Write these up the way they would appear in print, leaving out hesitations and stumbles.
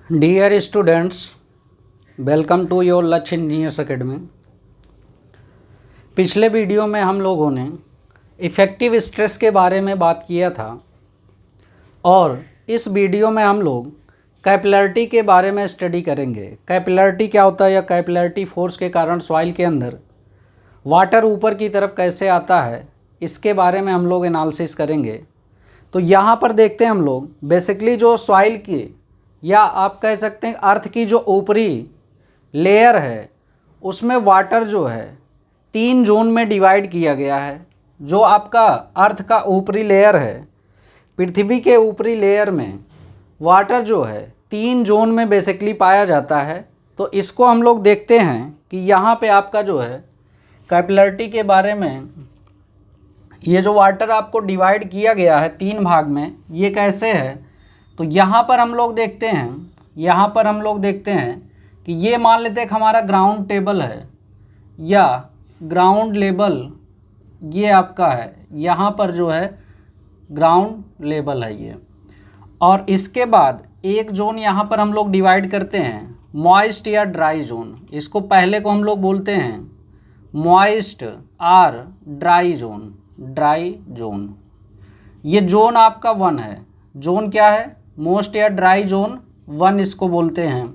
Dear students, welcome to your Lakshya engineers academy. पिछले video में हम लोगों ने इफ़ेक्टिव स्ट्रेस के बारे में बात किया था और इस वीडियो में हम लोग कैपिलरिटी के बारे में स्टडी करेंगे। कैपिलरिटी क्या होता है या कैपिलरिटी फोर्स के कारण सॉइल के अंदर वाटर ऊपर की तरफ कैसे आता है, इसके बारे में हम लोग एनालिसिस करेंगे। तो यहाँ पर देखते हैं हम लोग बेसिकली जो सॉइल की या आप कह सकते हैं अर्थ की जो ऊपरी लेयर है उसमें वाटर जो है 3 जोन में डिवाइड किया गया है। जो आपका अर्थ का ऊपरी लेयर है, पृथ्वी के ऊपरी लेयर में वाटर जो है 3 जोन में बेसिकली पाया जाता है। तो इसको हम लोग देखते हैं कि यहाँ पे आपका जो है कैपिलरिटी के बारे में ये जो वाटर आपको डिवाइड किया गया है 3 भाग में, ये कैसे है। तो यहाँ पर हम लोग देखते हैं कि ये मान लेते हैं कि हमारा ग्राउंड टेबल है या ग्राउंड लेवल ये आपका है। यहाँ पर जो है ग्राउंड लेवल है ये, और इसके बाद एक जोन यहाँ पर हम लोग डिवाइड करते हैं मॉइस्ट या ड्राई जोन। इसको पहले को हम लोग बोलते हैं मॉइस्ट और ड्राई जोन। ये जोन आपका 1 है। जोन क्या है? मोस्ट या ड्राई जोन 1 इसको बोलते हैं।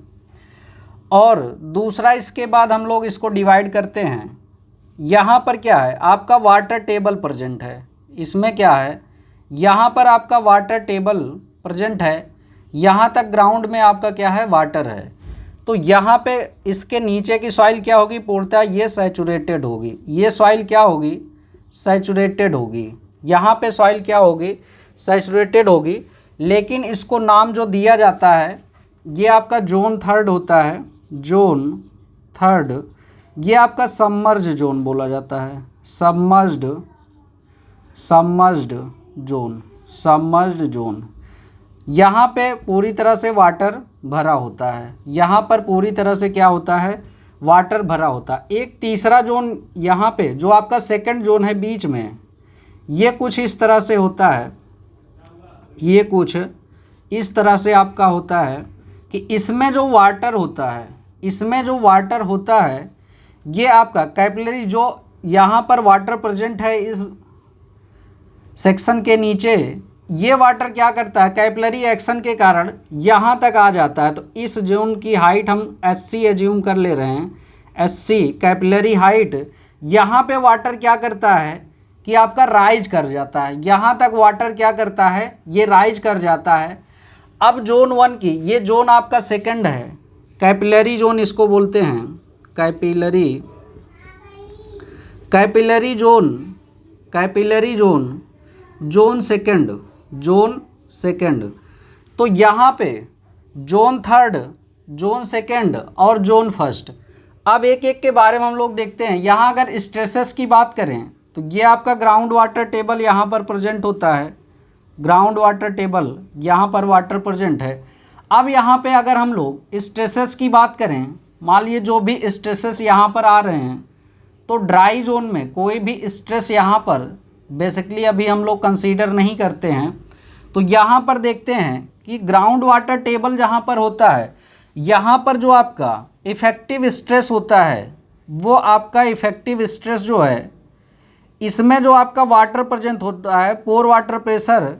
और दूसरा इसके बाद हम लोग इसको डिवाइड करते हैं। यहाँ पर क्या है? आपका वाटर टेबल प्रेजेंट है। इसमें क्या है? यहाँ पर आपका वाटर टेबल प्रेजेंट है। यहाँ तक ग्राउंड में आपका क्या है? वाटर है। तो यहाँ पे इसके नीचे की सॉइल क्या होगी? पूर्णतः ये सैचुरेटेड होगी। ये सॉइल क्या होगी? सैचुरेटेड होगी। यहाँ पे सॉइल क्या होगी? सैचुरेटेड होगी। लेकिन इसको नाम जो दिया जाता है ये आपका जोन 3 होता है। जोन 3 ये आपका सबमर्ज्ड जोन बोला जाता है। Submerged zone. यहाँ पे पूरी तरह से वाटर भरा होता है। यहाँ पर पूरी तरह से क्या होता है? वाटर भरा होता है। एक तीसरा जोन यहाँ पे जो आपका सेकंड जोन है बीच में, ये कुछ इस तरह से होता है। ये कुछ इस तरह से आपका होता है कि इसमें जो वाटर होता है ये आपका कैपिलरी जो यहाँ पर वाटर प्रेजेंट है इस सेक्शन के नीचे, ये वाटर क्या करता है? कैपिलरी एक्शन के कारण यहाँ तक आ जाता है। तो इस जोन की हाइट हम SC एज्यूम कर ले रहे हैं। SC capillary height. यहाँ पे वाटर क्या करता है कि आपका राइज कर जाता है। यहाँ तक वाटर क्या करता है? ये राइज कर जाता है। अब जोन 1 की ये जोन आपका सेकंड है, कैपिलरी जोन इसको बोलते हैं। Capillary zone second. तो यहाँ पे जोन 3, जोन सेकंड और जोन फर्स्ट। अब एक एक के बारे में हम लोग देखते हैं। यहाँ अगर स्ट्रेसेस की बात करें तो ये आपका ग्राउंड वाटर टेबल यहाँ पर प्रेजेंट होता है। ग्राउंड वाटर टेबल यहाँ पर वाटर प्रेजेंट है। अब यहाँ पे अगर हम लोग स्ट्रेसेस की बात करें, मान लीजिए जो भी स्ट्रेसेस यहाँ पर आ रहे हैं, तो ड्राई जोन में कोई भी स्ट्रेस यहाँ पर बेसिकली अभी हम लोग कंसीडर नहीं करते हैं। तो यहाँ पर देखते हैं कि ग्राउंड वाटर टेबल जहाँ पर होता है, यहाँ पर जो आपका इफ़ेक्टिव स्ट्रेस होता है वो आपका इफ़ेक्टिव स्ट्रेस जो है, इसमें जो आपका वाटर प्रेजेंट होता है, पोर वाटर प्रेशर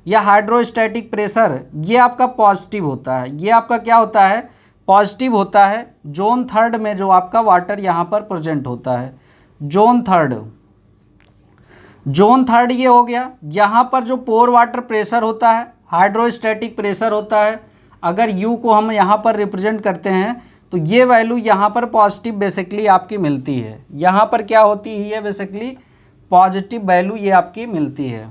या हाइड्रोस्टैटिक प्रेशर, ये आपका पॉजिटिव होता है। ये आपका क्या होता है? पॉजिटिव होता है। जोन 3 में जो आपका वाटर यहाँ पर प्रेजेंट होता है, जोन 3 ये हो गया। यहाँ पर जो पोर वाटर प्रेशर होता है, हाइड्रोस्टैटिक प्रेशर होता है, अगर U को हम यहाँ पर रिप्रेजेंट करते हैं तो ये वैल्यू यहाँ पर पॉजिटिव बेसिकली आपकी मिलती है। यहाँ पर क्या होती है? बेसिकली पॉजिटिव वैल्यू ये आपकी मिलती है।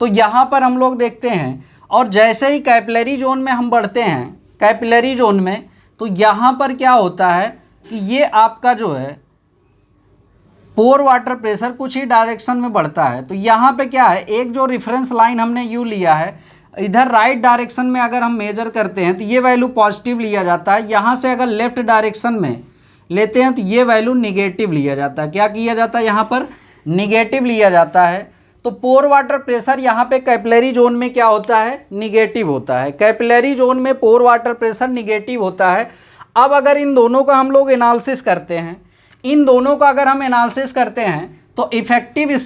तो यहाँ पर हम लोग देखते हैं, और जैसे ही कैपिलरी जोन में हम बढ़ते हैं, कैपिलरी जोन में, तो यहाँ पर क्या होता है कि ये आपका जो है पोर वाटर प्रेशर कुछ ही डायरेक्शन में बढ़ता है। तो यहाँ पे क्या है? एक जो रेफरेंस लाइन हमने U लिया है, इधर राइट डायरेक्शन में अगर हम मेजर करते हैं तो ये वैल्यू पॉजिटिव लिया जाता है। यहाँ से अगर लेफ्ट डायरेक्शन में लेते हैं तो ये वैल्यू निगेटिव लिया जाता है। क्या किया जाता है? यहाँ पर निगेटिव लिया जाता है। तो पोर वाटर प्रेशर यहाँ पे कैपिलरी जोन में क्या होता है, निगेटिव होता है। कैपिलरी जोन में पोर वाटर प्रेशर निगेटिव होता है। अब अगर इन दोनों का हम लोग एनालिसिस करते हैं, इन दोनों का अगर हम एनालिसिस करते हैं तो इफेक्टिव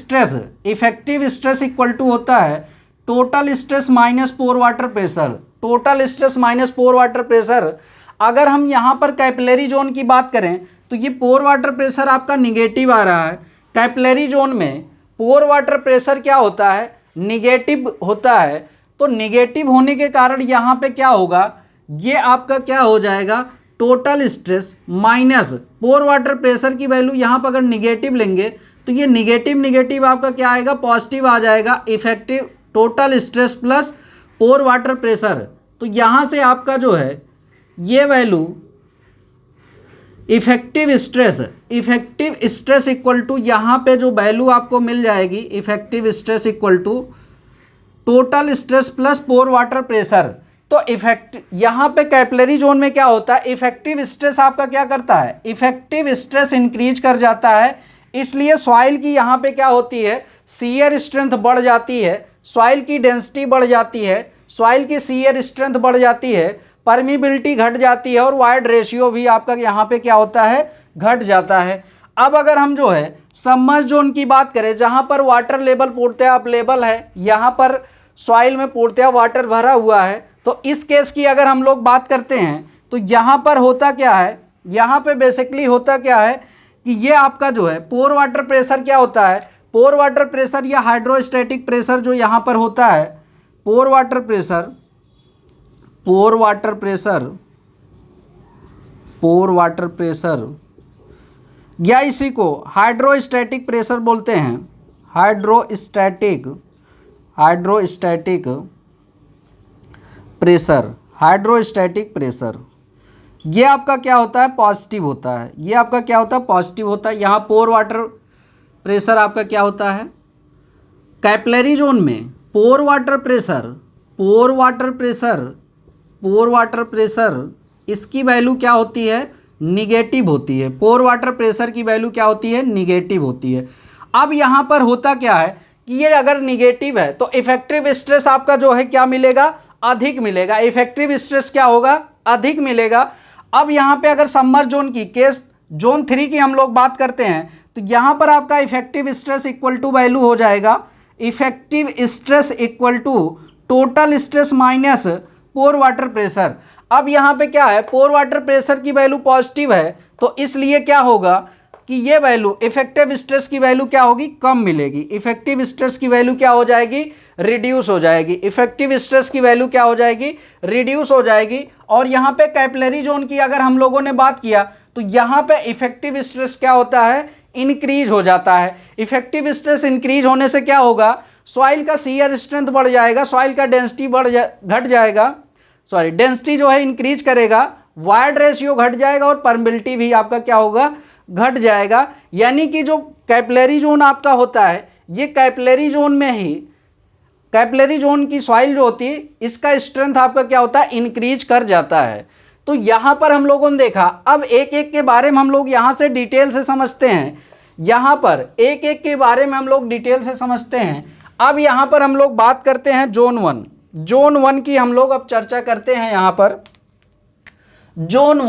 स्ट्रेस इक्वल टू होता है total stress minus pore water pressure. Total stress minus pore water pressure, अगर हम यहाँ पर कैपिलरी जोन की बात करें तो ये पोर वाटर प्रेशर आपका निगेटिव आ रहा है। कैपिलरी जोन में पोर वाटर प्रेशर क्या होता है, निगेटिव होता है। तो निगेटिव होने के कारण यहाँ पे क्या होगा, ये आपका क्या हो जाएगा, total stress minus pore water pressure की वैल्यू यहाँ पर अगर निगेटिव लेंगे तो ये निगेटिव आपका क्या आएगा, पॉजिटिव आ जाएगा। Effective total stress plus pore water pressure, तो यहाँ से आपका जो है ये value effective stress equal to यहाँ पे जो वैल्यू आपको मिल जाएगी, effective stress equal to total stress plus pore water pressure. तो यहाँ पे कैपिलरी जोन में क्या होता है, इफेक्टिव स्ट्रेस आपका क्या करता है, इफेक्टिव स्ट्रेस इंक्रीज कर जाता है। इसलिए सॉइल की यहाँ पे क्या होती है, शियर स्ट्रेंथ बढ़ जाती है, सॉइल की डेंसिटी बढ़ जाती है, सॉइल की शियर स्ट्रेंथ बढ़ जाती है, परमिबिलिटी घट जाती है और वाइड रेशियो भी आपका यहाँ पे क्या होता है, घट जाता है। अब अगर हम जो है सबमर्ज जोन की बात करें, जहाँ पर वाटर लेवल पूर्णतया अप लेवल है, यहाँ पर सॉइल में पूर्णतया वाटर भरा हुआ है, तो इस केस की अगर हम लोग बात करते हैं तो यहाँ पर होता क्या है, यहाँ पे बेसिकली होता क्या है कि ये आपका जो है पोर वाटर प्रेशर क्या होता है, पोर वाटर प्रेशर या हाइड्रोस्टैटिक प्रेशर जो यहाँ पर होता है, पोर वाटर प्रेशर या इसी को हाइड्रोस्टैटिक प्रेशर बोलते हैं। हाइड्रोस्टैटिक प्रेशर ये आपका क्या होता है, पॉजिटिव होता है। ये आपका क्या होता है, पॉजिटिव होता है। यहाँ प्योर वाटर प्रेशर आपका क्या होता है, कैपिलरी जोन में पोर वाटर प्रेशर इसकी वैल्यू क्या होती है, निगेटिव होती है। पोर वाटर प्रेशर की वैल्यू क्या होती है, निगेटिव होती है। अब यहाँ पर होता क्या है कि ये अगर निगेटिव है तो इफेक्टिव स्ट्रेस आपका जो है क्या मिलेगा, अधिक मिलेगा। इफेक्टिव स्ट्रेस क्या होगा, अधिक मिलेगा। अब यहाँ पे अगर सबमर्ज जोन की केस जोन 3 की हम लोग बात करते हैं तो यहाँ पर आपका effective stress equal to value हो जाएगा, effective stress equal to total stress minus pore water pressure. अब यहाँ पे क्या है, पोर वाटर प्रेशर की वैल्यू पॉजिटिव है, तो इसलिए क्या होगा कि ये वैल्यू इफेक्टिव स्ट्रेस की वैल्यू क्या होगी, कम मिलेगी। इफेक्टिव स्ट्रेस की वैल्यू क्या हो जाएगी, रिड्यूस हो जाएगी। इफेक्टिव स्ट्रेस की वैल्यू क्या हो जाएगी, रिड्यूस हो जाएगी। और यहाँ पे कैपिलरी जोन की अगर हम लोगों ने बात किया तो यहाँ पे इफेक्टिव स्ट्रेस क्या होता है, इंक्रीज हो जाता है। इफेक्टिव स्ट्रेस इंक्रीज होने से क्या होगा, सॉइल का शियर स्ट्रेंथ बढ़ जाएगा, सॉइल का डेंसिटी घट जाएगा, डेंसिटी जो है इंक्रीज करेगा, वाइड रेशियो घट जाएगा और परमिबिलिटी भी आपका क्या होगा, घट जाएगा। यानी कि जो कैपिलरी जोन आपका होता है, ये कैपिलरी जोन में ही कैपिलरी जोन की सॉइल जो होती है इसका स्ट्रेंथ आपका क्या होता है, इंक्रीज कर जाता है। तो यहाँ पर हम लोगों ने देखा। अब एक एक के बारे में हम लोग यहाँ से डिटेल से समझते हैं। यहाँ पर एक एक के बारे में हम लोग डिटेल से समझते हैं। अब यहाँ पर हम लोग बात करते हैं जोन 1। जोन 1 की हम लोग अब चर्चा करते हैं। यहाँ पर जोन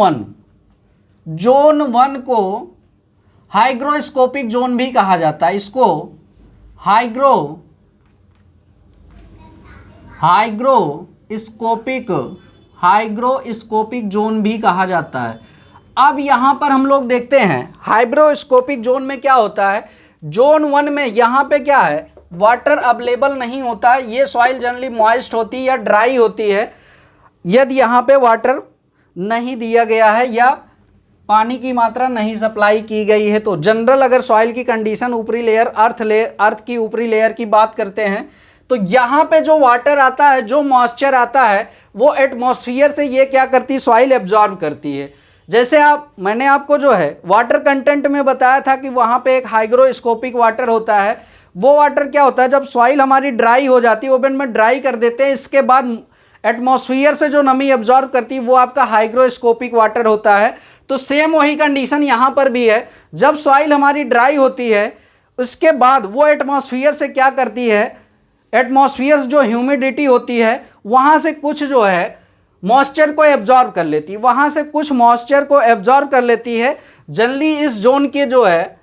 1 को हाइग्रोस्कोपिक जोन भी कहा जाता है। इसको हाइग्रोस्कोपिक जोन भी कहा जाता है। अब यहाँ पर हम लोग देखते हैं हाइग्रोस्कोपिक जोन में क्या होता है। जोन 1 में यहाँ पे क्या है, वाटर अवेलेबल नहीं होता है। ये सॉइल जनरली मॉइस्ट होती है या ड्राई होती है। यदि यहाँ पे वाटर नहीं दिया गया है या पानी की मात्रा नहीं सप्लाई की गई है तो जनरल अगर सॉइल की कंडीशन ऊपरी लेयर अर्थ की ऊपरी लेयर की बात करते हैं तो यहाँ पे जो वाटर आता है, जो मॉइस्चर आता है, वो एटमॉस्फेयर से ये क्या करती है, सॉइल एब्जॉर्ब करती है। जैसे मैंने आपको जो है वाटर कंटेंट में बताया था कि वहाँ पे एक हाइग्रोस्कोपिक वाटर होता है। वो वाटर क्या होता है, जब सॉइल हमारी ड्राई हो जाती है, ओवन में ड्राई कर देते हैं, इसके बाद एटमॉस्फेयर से जो नमी एब्जॉर्ब करती है वो आपका हाइग्रोस्कोपिक वाटर होता है। तो सेम वही कंडीशन यहाँ पर भी है। जब सॉइल हमारी ड्राई होती है, उसके बाद वो एटमॉस्फेयर से क्या करती है, एटमॉस्फेयर जो ह्यूमिडिटी होती है वहाँ से कुछ जो है मॉइस्चर को एब्जॉर्ब कर लेती है, वहाँ से कुछ मॉइस्चर को एब्जॉर्ब कर लेती है। जनरली इस जोन के जो है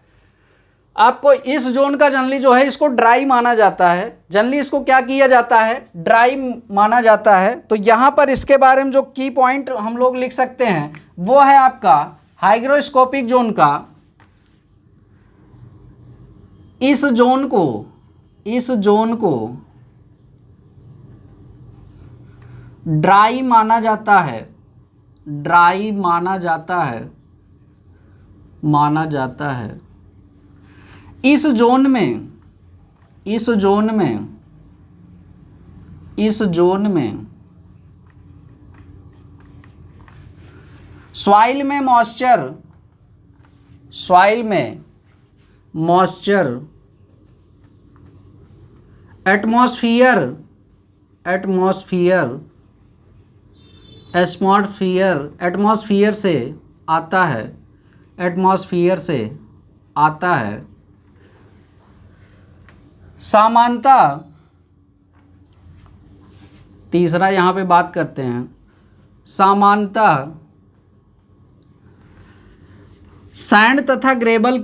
आपको इस जोन का जनरली जो है इसको ड्राई माना जाता है, जनरली इसको क्या किया जाता है, ड्राई माना जाता है। तो यहाँ पर इसके बारे में जो की पॉइंट हम लोग लिख सकते हैं वो है आपका हाइग्रोस्कोपिक जोन का इस जोन को ड्राई माना जाता है, ड्राई माना जाता है। इस जोन में सॉइल में मॉइस्चर एटमॉस्फेयर से आता है। सामान्यतः तीसरा यहाँ पे बात करते हैं, सामान्यतः सैंड तथा ग्रेबल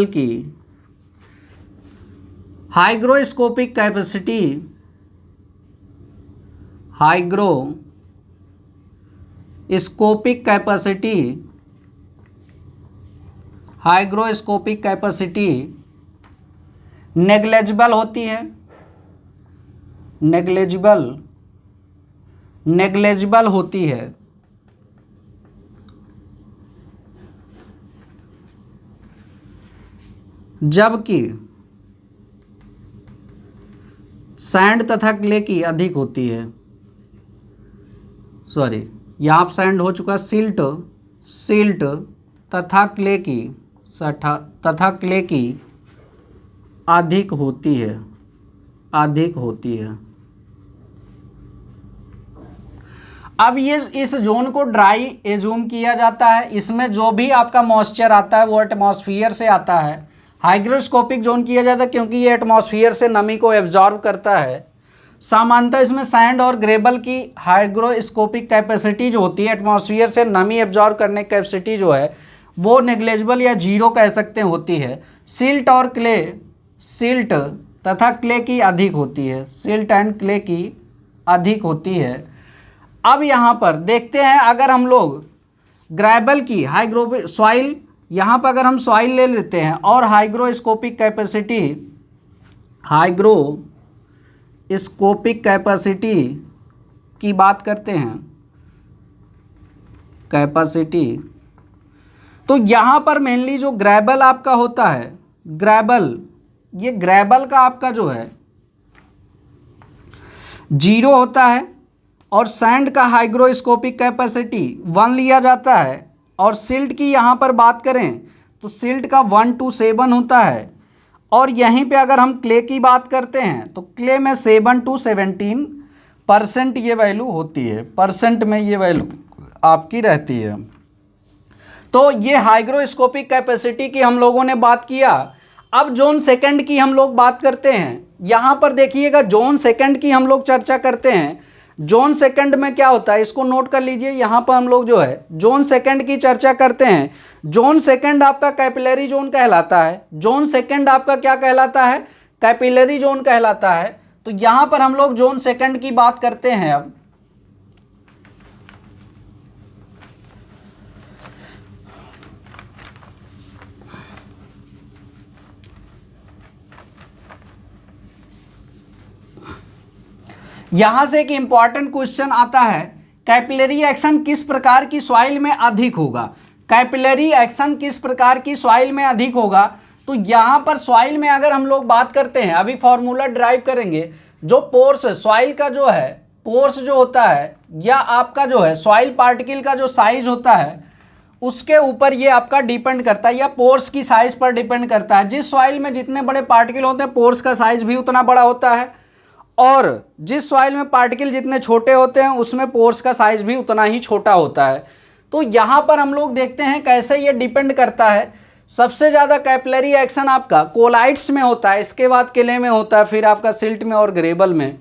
की हाइग्रोस्कोपिक कैपेसिटी नेग्लेजिबल होती है। जबकि सैंड तथा क्ले की अधिक होती है। सॉरी, यहाँ सैंड हो चुका, सिल्ट तथा क्ले की अधिक होती है। अब ये इस जोन को ड्राई एज्यूम किया जाता है, इसमें जो भी आपका मॉइस्चर आता है वो एटमॉस्फेयर से आता है। हाइग्रोस्कोपिक जोन किया जाता है क्योंकि ये एटमॉस्फेयर से नमी को एब्जॉर्ब करता है। सामान्यतः इसमें सैंड और ग्रेबल की हाइग्रोस्कोपिक कैपेसिटी जो होती है, एटमॉस्फेयर से नमी एब्जॉर्ब करने की कैपेसिटी जो है वो नेग्लेजिबल या जीरो कह सकते हैं होती है। सिल्ट तथा क्ले की अधिक होती है, सिल्ट एंड क्ले की अधिक होती है। अब यहाँ पर देखते हैं, अगर हम लोग ग्रेबल की सॉइल, यहाँ पर अगर हम सॉइल ले लेते हैं और हाइग्रोस्कोपिक कैपेसिटी की बात करते हैं, तो यहाँ पर मेनली जो ग्रेबल आपका होता है, ये ग्रेबल का आपका जो है जीरो होता है और सैंड का हाइग्रोस्कोपिक कैपेसिटी 1 लिया जाता है। और सिल्ट की यहाँ पर बात करें तो सिल्ट का 1 to 7 होता है। और यहीं पे अगर हम क्ले की बात करते हैं तो क्ले में 7 to 17% ये वैल्यू होती है, परसेंट में ये वैल्यू आपकी रहती है। तो ये हाइग्रोस्कोपिक कैपेसिटी की हम लोगों ने बात किया। अब जोन सेकंड की हम लोग बात करते हैं। यहाँ पर देखिएगा, जोन सेकंड की हम लोग चर्चा करते हैं। जोन सेकंड में क्या होता है इसको नोट कर लीजिए। यहाँ पर हम लोग जो है जोन सेकंड की चर्चा करते हैं। जोन सेकंड आपका कैपिलरी जोन कहलाता है। जोन सेकंड आपका क्या कहलाता है, कैपिलरी जोन कहलाता है। तो यहाँ पर हम लोग जोन सेकंड की बात करते हैं। अब यहां से एक इंपॉर्टेंट क्वेश्चन आता है, कैपिलरी एक्शन किस प्रकार की सॉइल में अधिक होगा। कैपिलरी एक्शन किस प्रकार की सॉइल में अधिक होगा। तो यहां पर सॉइल में अगर हम लोग बात करते हैं, अभी फॉर्मूला ड्राइव करेंगे, जो पोर्स सॉइल का जो है, पोर्स जो होता है या आपका जो है सॉइल पार्टिकल का जो साइज होता है उसके ऊपर ये आपका डिपेंड करता है, या पोर्स की साइज पर डिपेंड करता है। जिस सॉइल में जितने बड़े पार्टिकल होते हैं पोर्स का साइज भी उतना बड़ा होता है। और जिस सॉइल में पार्टिकल जितने छोटे होते हैं उसमें पोर्स का साइज भी उतना ही छोटा होता है। तो यहाँ पर हम लोग देखते हैं कैसे ये डिपेंड करता है। सबसे ज़्यादा कैपिलरी एक्शन आपका कोलाइट्स में होता है, इसके बाद क्ले में होता है, फिर आपका सिल्ट में और ग्रेबल में।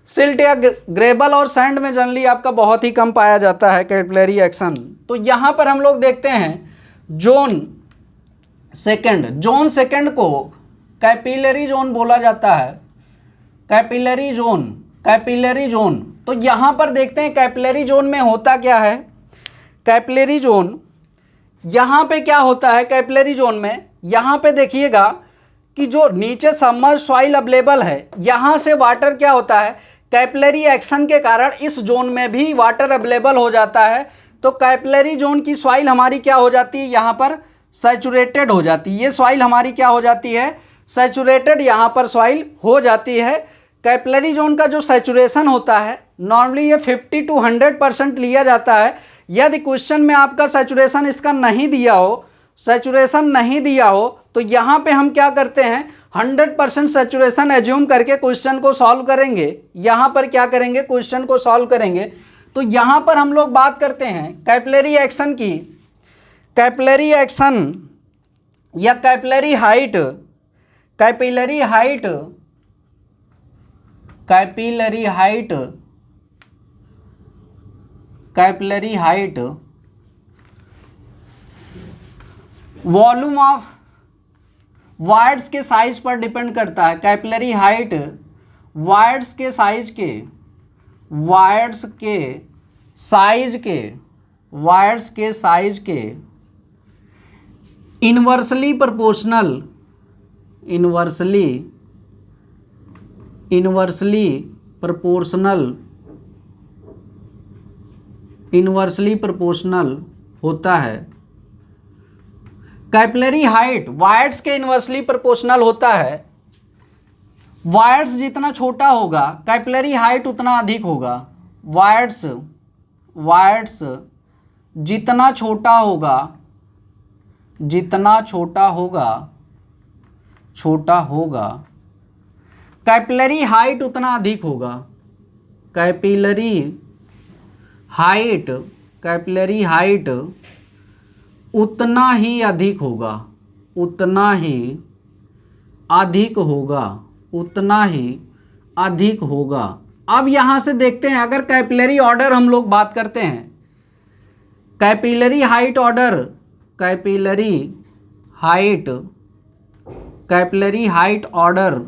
सिल्ट या ग्रेबल और सैंड में जनरली आपका बहुत ही कम पाया जाता है कैपिलरी एक्शन। तो यहाँ पर हम लोग देखते हैं जोन सेकंड को कैपिलरी जोन बोला जाता है। Capillary zone. तो यहाँ पर देखते हैं कैपिलरी जोन में होता क्या है। कैपिलरी जोन यहाँ पे क्या होता है, कैपिलरी जोन में यहाँ पे देखिएगा कि जो नीचे सबमर्ज सॉइल अवेलेबल है, यहाँ से वाटर क्या होता है, कैपिलरी एक्शन के कारण इस जोन में भी वाटर अवेलेबल हो जाता है। तो कैपिलरी जोन की सॉइल हमारी क्या हो जाती है, यहाँ पर सैचुरेटेड हो जाती है। ये सॉइल हमारी क्या हो जाती है, सैचुरेटेड यहाँ पर सॉइल हो जाती है। कैपिलरी जोन का जो सैचुरेशन होता है नॉर्मली ये 50 to 100% लिया जाता है। यदि क्वेश्चन में आपका सैचुरेशन इसका नहीं दिया हो, तो यहाँ पे हम क्या करते हैं 100% सैचुरेशन एज्यूम करके क्वेश्चन को सॉल्व करेंगे। यहाँ पर क्या करेंगे, क्वेश्चन को सॉल्व करेंगे। तो यहाँ पर हम लोग बात करते हैं कैपिलरी एक्शन की। कैपिलरी एक्शन या capillary height volume of wires के साइज पर डिपेंड करता है। कैपिलरी हाइट वायर्स के साइज के इनवर्सली प्रोपोर्शनल होता है। कैपिलरी हाइट वायर्स के इनवर्सली प्रोपोर्शनल होता है। वायर्स जितना छोटा होगा कैपिलरी हाइट उतना अधिक होगा। वायर्स जितना छोटा होगा कैपिलरी हाइट उतना अधिक होगा। कैपिलरी हाइट उतना ही अधिक होगा। अब यहाँ से देखते हैं, अगर कैपिलरी ऑर्डर हम लोग बात करते हैं, कैपिलरी हाइट ऑर्डर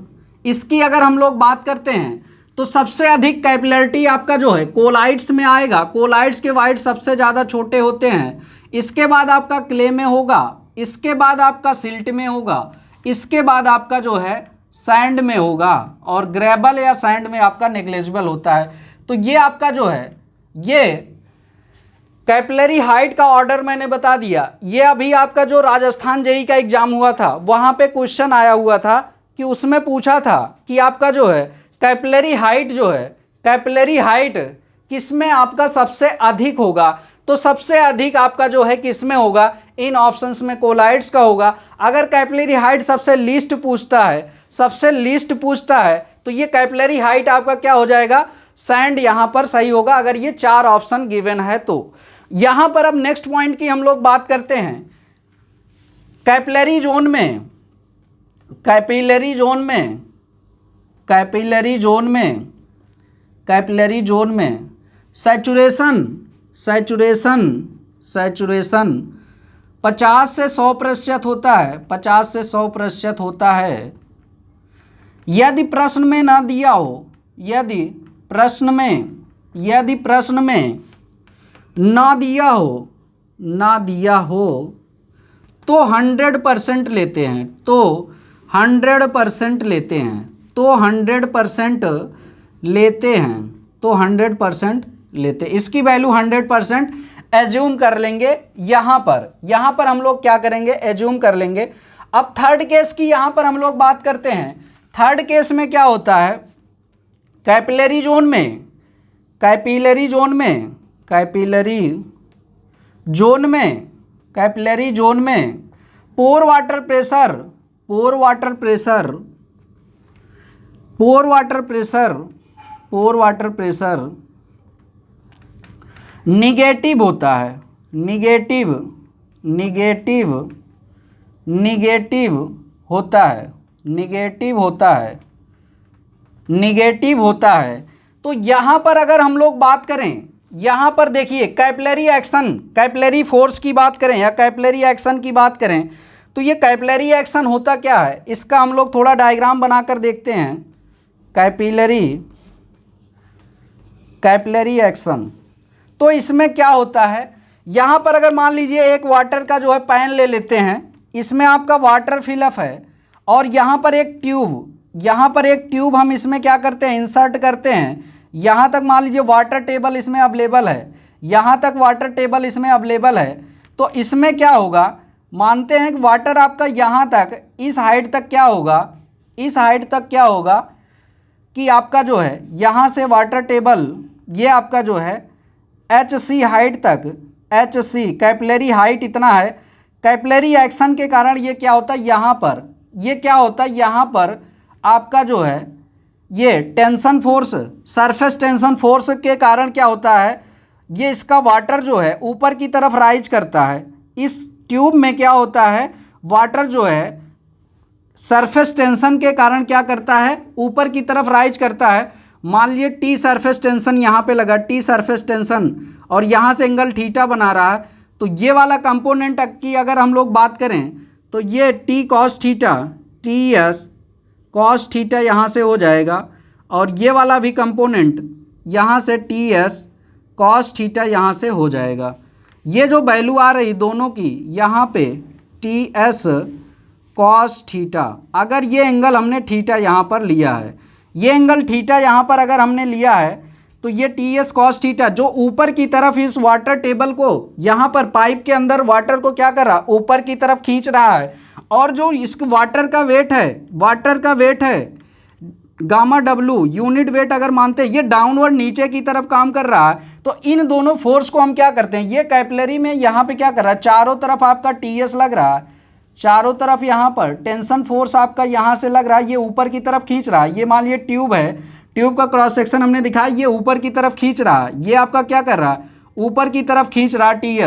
इसकी अगर हम लोग बात करते हैं तो सबसे अधिक कैपिलरिटी आपका जो है कोलाइट्स में आएगा। कोलाइट्स के वाइड सबसे ज़्यादा छोटे होते हैं। इसके बाद आपका क्ले में होगा, इसके बाद आपका सिल्ट में होगा, इसके बाद आपका जो है सैंड में होगा, और ग्रेबल या सैंड में आपका नेग्लिजिबल होता है। तो ये आपका जो है ये कैपिलरी हाइट का ऑर्डर मैंने बता दिया। ये अभी आपका जो राजस्थान जेईई का एग्जाम हुआ था वहाँ पे क्वेश्चन आया हुआ था कि उसमें पूछा था कि आपका जो है कैपिलरी हाइट किस में आपका सबसे अधिक होगा। तो सबसे अधिक आपका जो है किस में होगा, इन ऑप्शंस में कोलाइट्स का होगा। अगर कैपिलरी हाइट सबसे लीस्ट पूछता है तो ये कैपिलरी हाइट आपका क्या हो जाएगा, सैंड यहाँ पर सही होगा, अगर ये 4 ऑप्शन गिवन है तो। यहाँ पर अब नेक्स्ट पॉइंट की हम लोग बात करते हैं। कैपिलरी जोन में सैचुरेशन 50 से 100% होता है। यदि प्रश्न में ना दिया हो, यदि प्रश्न में ना दिया हो तो 100% लेते हैं। तो 100% लेते हैं। इसकी वैल्यू 100% एज्यूम कर लेंगे। यहाँ पर हम लोग क्या करेंगे, एज्यूम कर लेंगे। अब थर्ड केस की यहाँ पर हम लोग बात करते हैं। थर्ड केस में क्या होता है, कैपिलरी जोन में पोर वाटर प्रेशर पोर वाटर प्रेशर निगेटिव होता है, निगेटिव होता है। तो यहाँ पर अगर हम लोग बात करें, यहाँ पर देखिए कैपिलरी एक्शन, कैपिलरी फोर्स की बात करें या कैपिलरी एक्शन की बात करें, तो ये कैपिलरी एक्शन होता क्या है, इसका हम लोग थोड़ा डायग्राम बनाकर देखते हैं। कैपिलरी एक्शन, तो इसमें क्या होता है, यहाँ पर अगर मान लीजिए एक वाटर का जो है पैन ले लेते हैं, इसमें आपका वाटर फिलअप है और यहाँ पर एक ट्यूब हम इसमें क्या करते हैं, इंसर्ट करते हैं। यहाँ तक मान लीजिए वाटर टेबल इसमें अवेलेबल है, यहाँ तक वाटर टेबल इसमें अवेलेबल है। तो इसमें क्या होगा, मानते हैं कि वाटर आपका यहाँ तक, इस हाइट तक क्या होगा, कि आपका जो है यहाँ से वाटर टेबल, ये आपका जो है HC हाइट तक, HC कैपिलरी हाइट इतना है। कैपिलरी एक्शन के कारण ये क्या होता है, यहाँ पर आपका जो है ये tension force, surface tension force के कारण क्या होता है, ये इसका वाटर जो है ऊपर की तरफ राइज करता है। इस ट्यूब में क्या होता है, वाटर जो है सरफेस टेंशन के कारण क्या करता है, ऊपर की तरफ राइज करता है। मान लीजिए टी सरफेस टेंशन यहाँ पे लगा, टी सरफेस टेंशन, और यहाँ से एंगल थीटा बना रहा है। तो ये वाला कंपोनेंट की अगर हम लोग बात करें तो ये T cos theta, T S cos theta यहाँ से हो जाएगा, और ये वाला भी कंपोनेंट यहाँ से टी एस कॉस थीटा यहाँ से हो जाएगा। ये जो वैल्यू आ रही दोनों की यहाँ पे टी एस कॉस थीटा, अगर ये एंगल हमने थीटा यहाँ पर लिया है, ये एंगल थीटा यहाँ पर अगर हमने लिया है, तो ये टी एस कॉस थीटा जो ऊपर की तरफ इस वाटर टेबल को, यहाँ पर पाइप के अंदर वाटर को क्या कर रहा, ऊपर की तरफ खींच रहा है। और जो इस वाटर का वेट है गामा डब्लू, यूनिट वेट अगर मानते हैं, ये डाउनवर्ड नीचे की तरफ काम कर रहा है। तो इन दोनों फोर्स को हम क्या करते हैं, ये कैपिलरी में यहाँ पे क्या कर रहा है, चारों तरफ आपका टी एस लग रहा है, चारों तरफ यहाँ पर टेंशन फोर्स आपका यहाँ से लग रहा है, ये ऊपर की तरफ खींच रहा है। ये मान लीजिए ट्यूब है, ट्यूब का क्रॉस सेक्शन हमने दिखाया, ये ऊपर की तरफ खींच रहा है, ये आपका क्या कर रहा है, ऊपर की तरफ खींच रहा है। टी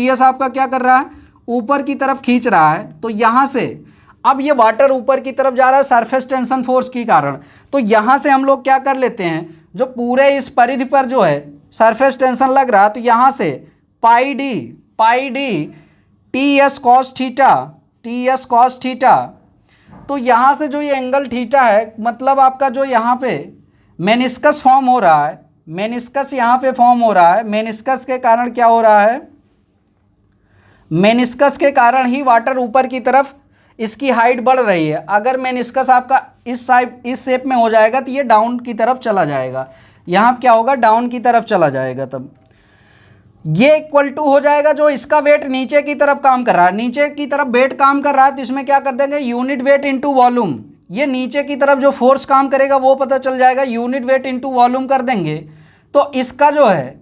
एस आपका क्या कर रहा है, ऊपर की तरफ खींच रहा है। तो यहाँ से अब ये वाटर ऊपर की तरफ जा रहा है सरफेस टेंशन फोर्स के कारण। तो यहाँ से हम लोग क्या कर लेते हैं, जो पूरे इस परिधि पर जो है सरफेस टेंशन लग रहा है, तो यहाँ से pi D T S cos theta, तो यहाँ से जो ये एंगल थीटा है, मतलब आपका जो यहाँ पे मेनिस्कस फॉर्म हो रहा है, मेनिस्कस यहाँ पे फॉर्म हो रहा है। मेनिस्कस के कारण क्या हो रहा है, मेनिस्कस के कारण ही वाटर ऊपर की तरफ इसकी हाइट बढ़ रही है। अगर मेनिस्कस आपका इस साइड, इस शेप में हो जाएगा, तो ये डाउन की तरफ चला जाएगा, यहाँ क्या होगा, डाउन की तरफ चला जाएगा। तब ये इक्वल टू हो जाएगा, जो इसका वेट नीचे की तरफ काम कर रहा है, नीचे की तरफ वेट काम कर रहा है, तो इसमें क्या कर देंगे, यूनिट वेट इंटू वॉल्यूम। ये नीचे की तरफ जो फोर्स काम करेगा वो पता चल जाएगा, यूनिट वेट इंटू वॉल्यूम कर देंगे। तो इसका जो है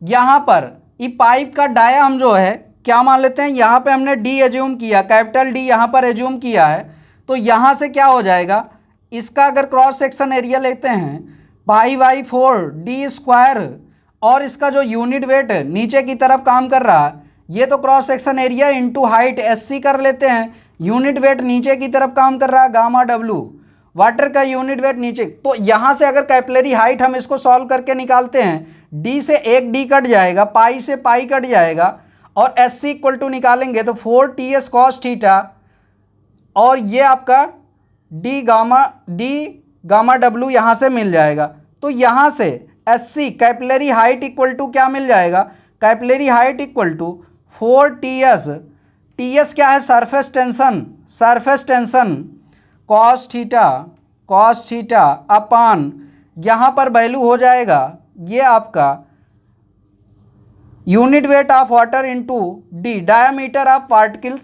यहाँ पर ये पाइप का डाया हम जो है क्या मान लेते हैं, यहाँ पे हमने डी एज्यूम किया, कैपिटल डी यहाँ पर एज्यूम किया है। तो यहाँ से क्या हो जाएगा, इसका अगर क्रॉस सेक्शन एरिया लेते हैं π/4 डी स्क्वायर, और इसका जो यूनिट वेट नीचे की तरफ काम कर रहा है, ये तो cross section area into height SC कर लेते हैं। यूनिट वेट नीचे की तरफ काम कर रहा है, गामा डब्लू, वाटर का यूनिट वेट नीचे। तो यहाँ से अगर कैपिलरी हाइट हम इसको सॉल्व करके निकालते हैं, डी से एक डी कट जाएगा, पाई से पाई कट जाएगा, और SC इक्वल टू निकालेंगे तो 4TS cos थीटा, और ये आपका डी गामा डब्लू यहाँ से मिल जाएगा। तो यहाँ से SC capillary height equal to क्या मिल जाएगा, capillary height equal to 4TS, TS क्या है, surface tension cos theta upon, यहाँ पर वैल्यू हो जाएगा ये आपका unit weight of water into d, diameter of particle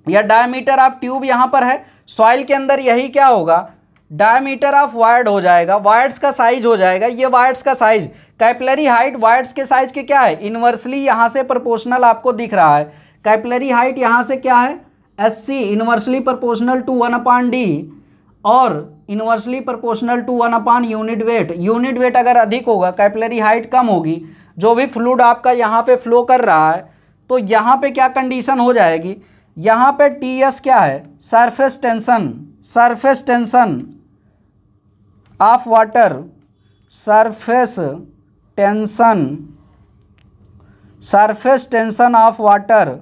या डायामीटर ऑफ ट्यूब यहाँ पर है, सॉइल के अंदर यही क्या होगा, डायमीटर ऑफ वायर्ड हो जाएगा, वायर्ड्स का साइज हो जाएगा, ये वायर्ड्स का साइज, कैपिलरी हाइट वायर्ड्स के साइज के क्या है, इन्वर्सली यहाँ से प्रोपोर्शनल आपको दिख रहा है। कैपिलरी हाइट यहाँ से क्या है, SC inversely proportional to 1/d, और inversely proportional to 1 unit weight. Unit weight अगर अधिक होगा, कैपिलरी हाइट कम होगी, जो भी फ्लूइड आपका यहाँ पे फ्लो कर रहा है, तो यहाँ पे क्या कंडीशन हो जाएगी, यहाँ पे टीएस क्या है, surface tension, surface tension of water, surface tension, surface tension of water,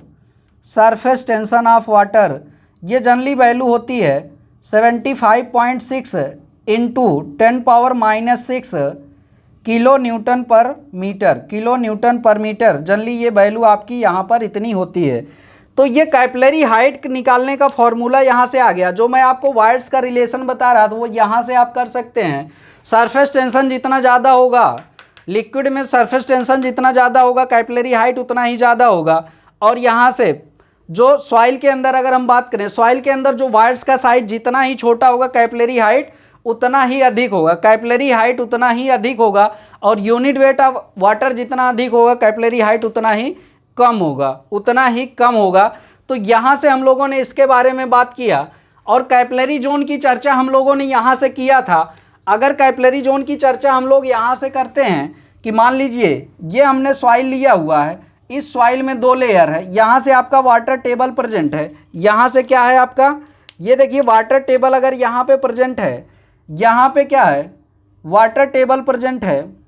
surface tension of water, ये जनरली वैल्यू होती है 75.6 इंटू 10⁻⁻6 किलो न्यूटन पर मीटर, किलो न्यूटन पर मीटर, जनरली ये वैल्यू आपकी यहाँ पर इतनी होती है। तो ये कैपिलरी हाइट निकालने का फॉर्मूला यहाँ से आ गया। जो मैं आपको वाइड्स का रिलेशन बता रहा था वो यहाँ से आप कर सकते हैं। सरफेस टेंशन जितना ज़्यादा होगा, लिक्विड में सरफेस टेंशन जितना ज़्यादा होगा, कैपिलरी हाइट उतना ही ज़्यादा होगा। और यहाँ से जो सॉइल के अंदर अगर हम बात करें, सॉइल के अंदर जो वाइड्स का साइज जितना ही छोटा होगा, कैपिलरी हाइट उतना ही अधिक होगा, कैपिलरी हाइट उतना ही अधिक होगा। और यूनिट वेट ऑफ वाटर जितना अधिक होगा, कैपिलरी हाइट उतना ही कम होगा, उतना ही कम होगा। तो यहाँ से हम लोगों ने इसके बारे में बात किया। और कैपिलरी जोन की चर्चा हम लोगों ने यहाँ से किया था। अगर कैपिलरी जोन की चर्चा हम लोग यहाँ से करते हैं कि मान लीजिए ये हमने सॉइल लिया हुआ है, इस सॉइल में 2 लेयर है, यहाँ से आपका वाटर टेबल प्रेजेंट है, यहाँ से क्या है आपका, ये देखिए वाटर टेबल अगर यहाँ पे प्रेजेंट है, यहाँ पे क्या है, वाटर टेबल प्रेजेंट है,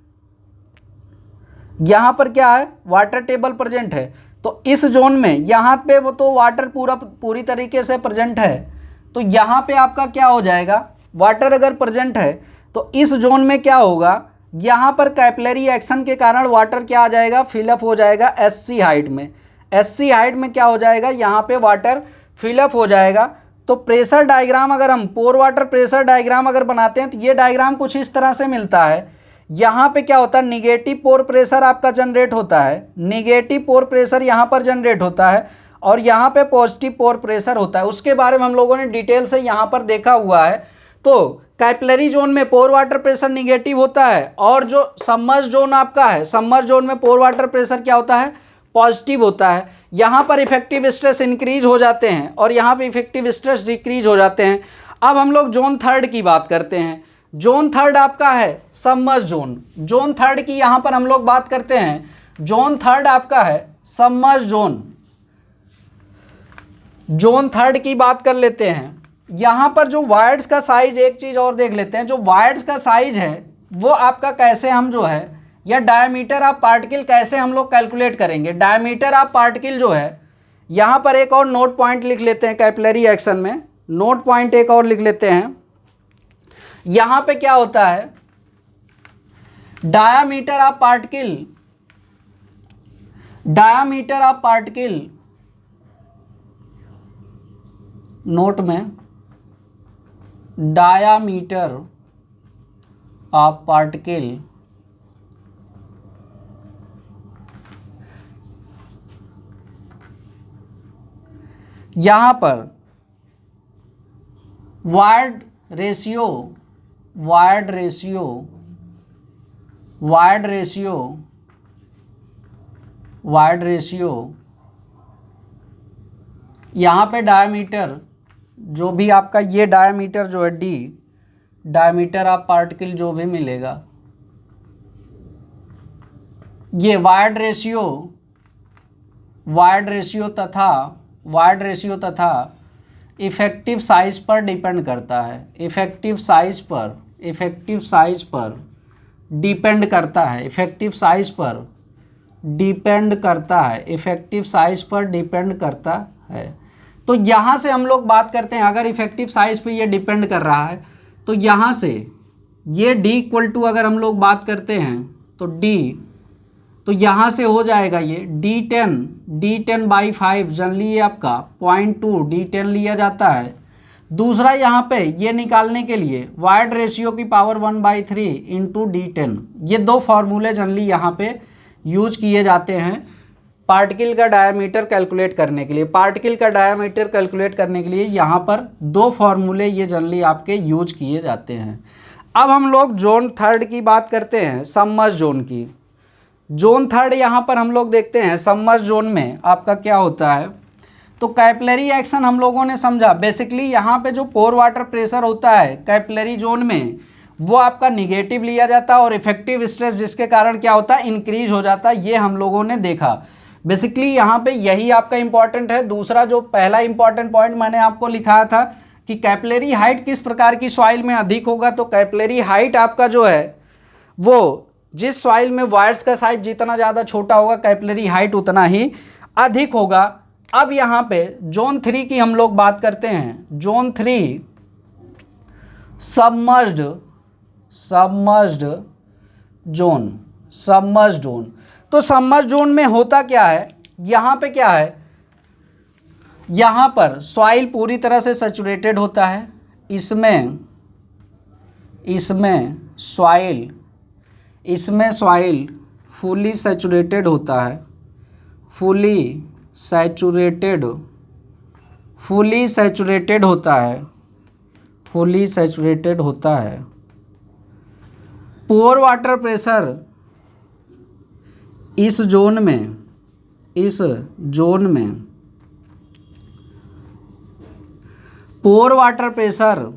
यहाँ पर क्या है, वाटर टेबल प्रेजेंट है। तो इस जोन में यहाँ पे वो तो वाटर पूरी तरीके से प्रेजेंट है। तो यहाँ पे आपका क्या हो जाएगा, वाटर अगर प्रेजेंट है तो इस जोन में क्या होगा, यहाँ पर कैपिलरी एक्शन के कारण वाटर क्या आ जाएगा, फिलअप हो जाएगा एससी हाइट में। एससी हाइट में क्या हो जाएगा, यहाँ पे वाटर फिलअप हो जाएगा। तो प्रेशर डायग्राम अगर हम पोर वाटर प्रेशर डायग्राम अगर बनाते हैं तो ये डायग्राम कुछ इस तरह से मिलता है। यहाँ पे क्या होता है, निगेटिव पोर प्रेशर आपका जनरेट होता है, निगेटिव पोर प्रेशर यहाँ पर जनरेट होता है, और यहाँ पे पॉजिटिव पोर प्रेशर होता है। उसके बारे में हम लोगों ने डिटेल से यहाँ पर देखा हुआ है। तो कैपिलरी जोन में पोर वाटर प्रेशर निगेटिव होता है, और जो सबमर्ज जोन आपका है, सबमर्ज जोन में पोर वाटर प्रेशर क्या होता है, पॉजिटिव होता है। यहाँ पर इफेक्टिव स्ट्रेस इंक्रीज हो जाते हैं और यहाँ पे इफेक्टिव स्ट्रेस डिक्रीज हो जाते हैं। अब हम लोग जोन थर्ड की बात करते हैं। जोन थर्ड आपका है सबमर्ज जोन। जोन थर्ड की यहाँ पर हम लोग बात करते हैं। जोन थर्ड आपका है सबमर्ज जोन। जोन थर्ड की बात कर लेते हैं। यहाँ पर जो वायर्स का साइज, एक चीज़ और देख लेते हैं, जो वायर्स का साइज है वो आपका कैसे हम जो है, या डायमीटर ऑफ पार्टिकल कैसे हम लोग कैलकुलेट करेंगे। डायमीटर ऑफ पार्टिकल जो है, यहाँ पर एक और नोट पॉइंट लिख लेते हैं कैपिलरी एक्शन में, नोट पॉइंट एक और लिख लेते हैं। यहाँ पे क्या होता है, diameter of particle, diameter of particle, note में डायामीटर ऑफ पार्टिकल यहाँ पर wired ratio, wired ratio, wired ratio, wired ratio, यहाँ पे डायमीटर, जो भी आपका ये डायमीटर जो है डी, डायमीटर ऑफ पार्टिकल जो भी मिलेगा, ये वायर्ड रेशियो, वायर्ड रेशियो तथा, वायर्ड रेशियो तथा इफेक्टिव साइज पर डिपेंड करता है। इफेक्टिव साइज पर, इफेक्टिव साइज पर डिपेंड करता है, इफेक्टिव साइज पर डिपेंड करता है, इफेक्टिव साइज पर डिपेंड करता है। तो यहाँ से हम लोग बात करते हैं, अगर इफेक्टिव साइज पे ये डिपेंड कर रहा है तो यहाँ से ये D इक्वल टू अगर हम लोग बात करते हैं तो D, तो यहाँ से हो जाएगा ये D10/5, जनरली ये आपका 0.2 D10 लिया जाता है। दूसरा यहाँ पे ये निकालने के लिए वायर्ड रेशियो की पावर 1/3 इंटू D10, ये दो फार्मूले जनरली यहाँ पे यूज किए जाते हैं पार्टिकल का डायमीटर कैलकुलेट करने के लिए। पार्टिकल का डायमीटर कैलकुलेट करने के लिए यहाँ पर दो फार्मूले ये जनरली आपके यूज किए जाते हैं। अब हम लोग जोन थर्ड की बात करते हैं, सबमर्ज जोन की। जोन थर्ड यहाँ पर हम लोग देखते हैं, सबमर्ज जोन में आपका क्या होता है, तो कैपिलरी एक्शन हम लोगों ने समझा। बेसिकली यहाँ पे जो पोर वाटर प्रेशर होता है कैपिलरी जोन में, वो आपका निगेटिव लिया जाता है और इफेक्टिव स्ट्रेस जिसके कारण क्या होता है, इंक्रीज हो जाता है। ये हम लोगों ने देखा। बेसिकली यहाँ पे यही आपका इंपॉर्टेंट है। दूसरा जो पहला इंपॉर्टेंट पॉइंट मैंने आपको लिखा था कि कैपिलरी हाइट किस प्रकार की सॉइल में अधिक होगा, तो कैपिलरी हाइट आपका जो है वो जिस सॉइल में वायर्स का साइज जितना ज़्यादा छोटा होगा कैपिलरी हाइट उतना ही अधिक होगा। अब यहाँ पे जोन 3 की हम लोग बात करते हैं। Zone 3 submerged zone, submerged zone. तो सबमर्ज्ड जोन में होता क्या है, यहाँ पे क्या है, यहाँ पर सॉइल पूरी तरह से सैचुरेटेड होता है। इसमें सॉइल फुली सैचुरेटेड होता है, फुली सैचुरेटेड होता है। पोर वाटर प्रेशर इस जोन में पोर वाटर प्रेशर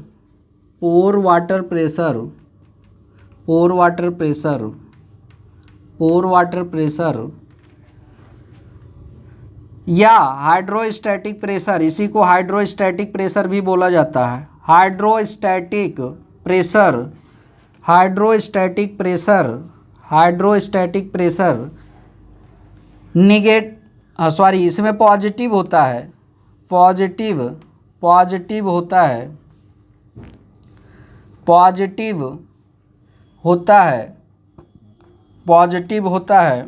या हाइड्रोस्टैटिक प्रेशर, इसी को हाइड्रोस्टैटिक प्रेशर भी बोला जाता है। हाइड्रोस्टैटिक प्रेशर इसमें पॉजिटिव होता है, पॉजिटिव होता है।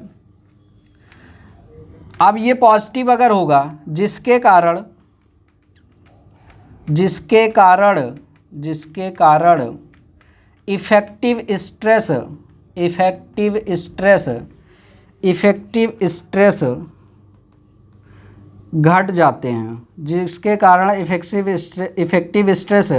अब ये पॉजिटिव अगर होगा जिसके कारण इफेक्टिव स्ट्रेस घट जाते हैं, जिसके कारण इफेक्टिव स्ट्रेस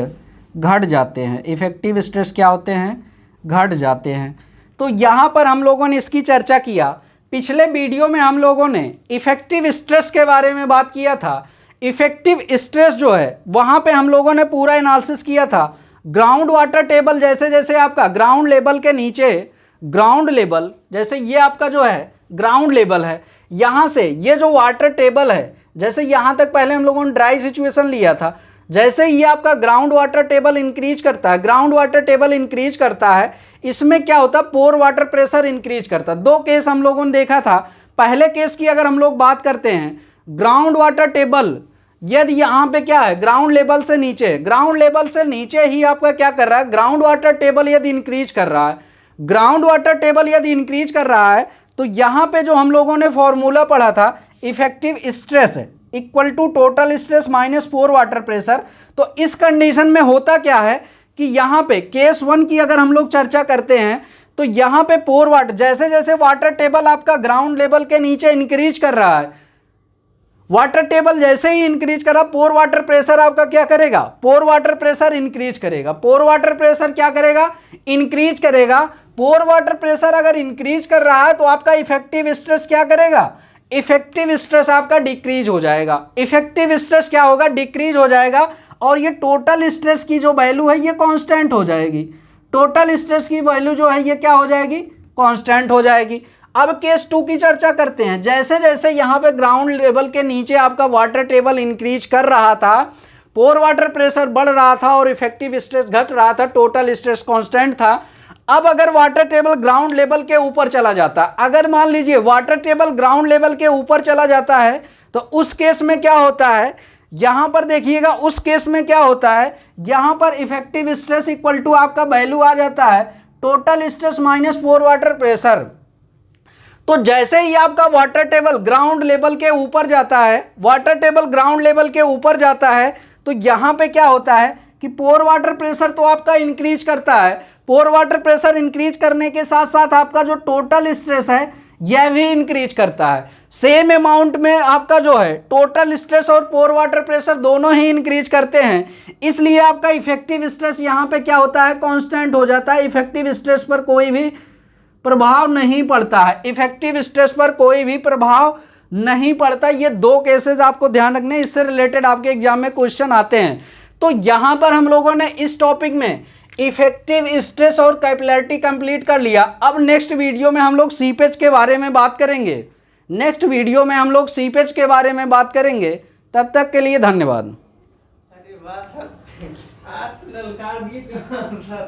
घट जाते हैं। इफेक्टिव स्ट्रेस क्या होते हैं, घट जाते हैं। तो यहाँ पर हम लोगों ने इसकी चर्चा किया। पिछले वीडियो में हम लोगों ने इफेक्टिव स्ट्रेस के बारे में बात किया था। इफेक्टिव स्ट्रेस जो है वहाँ पे हम लोगों ने पूरा एनालिसिस किया था। ग्राउंड वाटर टेबल जैसे जैसे आपका ग्राउंड लेवल के नीचे, ग्राउंड लेवल जैसे ये आपका जो है ग्राउंड लेवल है, यहाँ से ये जो वाटर टेबल है, जैसे यहाँ तक पहले हम लोगों ने ड्राई सिचुएशन लिया था, जैसे ये आपका ग्राउंड वाटर टेबल इंक्रीज करता है, इसमें क्या होता है, पोर वाटर प्रेशर इंक्रीज करता है। दो केस हम लोगों ने देखा था। पहले केस की अगर हम लोग बात करते हैं, ग्राउंड वाटर टेबल यदि यहाँ पे क्या है, ग्राउंड लेवल से नीचे ही आपका क्या कर रहा है, ग्राउंड वाटर टेबल यदि इंक्रीज कर रहा है, तो यहाँ पे जो हम लोगों ने फॉर्मूला पढ़ा था, effective stress equal to total stress minus pore water pressure. तो इस कंडीशन में होता क्या है कि यहाँ पे केस 1 की अगर हम लोग चर्चा करते हैं, तो यहाँ पे पोर वाटर जैसे जैसे वाटर टेबल आपका ग्राउंड लेवल के नीचे इंक्रीज कर रहा है, वाटर टेबल जैसे ही इंक्रीज करा, पोर वाटर प्रेशर आपका क्या करेगा, पोर वाटर प्रेशर इंक्रीज करेगा। पोर वाटर प्रेशर क्या करेगा, इंक्रीज करेगा। पोर वाटर प्रेशर अगर इंक्रीज कर रहा है तो आपका इफेक्टिव स्ट्रेस क्या करेगा, इफेक्टिव स्ट्रेस आपका डिक्रीज हो जाएगा। इफेक्टिव स्ट्रेस क्या होगा, डिक्रीज हो जाएगा। और ये टोटल स्ट्रेस की जो वैल्यू है ये कांस्टेंट हो जाएगी। टोटल स्ट्रेस की वैल्यू जो है ये क्या हो जाएगी, कांस्टेंट हो जाएगी। अब केस 2 की चर्चा करते हैं। जैसे जैसे यहाँ पे ग्राउंड लेवल के नीचे आपका वाटर टेबल इंक्रीज कर रहा था, पोर वाटर प्रेशर बढ़ रहा था और इफेक्टिव स्ट्रेस घट रहा था, टोटल स्ट्रेस कांस्टेंट था। अब अगर वाटर टेबल ग्राउंड लेवल के ऊपर चला जाता, अगर मान लीजिए वाटर टेबल ग्राउंड लेवल के ऊपर चला जाता है, तो उस केस में क्या होता है, यहां पर देखिएगा, उस केस में क्या होता है, यहां पर इफेक्टिव स्ट्रेस इक्वल टू आपका वैल्यू आ जाता है total stress minus pore water pressure. तो जैसे ही आपका वाटर टेबल ग्राउंड लेवल के ऊपर जाता है, तो यहां पे क्या होता है कि पोर वाटर प्रेशर तो आपका इंक्रीज करता है। पोर वाटर प्रेशर इंक्रीज करने के साथ साथ आपका जो टोटल स्ट्रेस है यह भी इंक्रीज करता है। सेम अमाउंट में आपका जो है टोटल स्ट्रेस और पोर वाटर प्रेशर दोनों ही इंक्रीज करते हैं, इसलिए आपका इफेक्टिव स्ट्रेस यहाँ पे क्या होता है, कांस्टेंट हो जाता है। इफेक्टिव स्ट्रेस पर कोई भी प्रभाव नहीं पड़ता है, इफेक्टिव स्ट्रेस पर कोई भी प्रभाव नहीं पड़ता। ये 2 केसेस आपको ध्यान रखने, इससे रिलेटेड आपके एग्जाम में क्वेश्चन आते हैं। तो यहां पर हम लोगों ने इस टॉपिक में इफेक्टिव स्ट्रेस और कैपिलैरिटी कंप्लीट कर लिया। अब नेक्स्ट वीडियो में हम लोग सीपेज के बारे में बात करेंगे। नेक्स्ट वीडियो में हम लोग सीपेज के बारे में बात करेंगे। तब तक के लिए धन्यवाद। अरे वाह सर, आज तो ललकार दिए सर।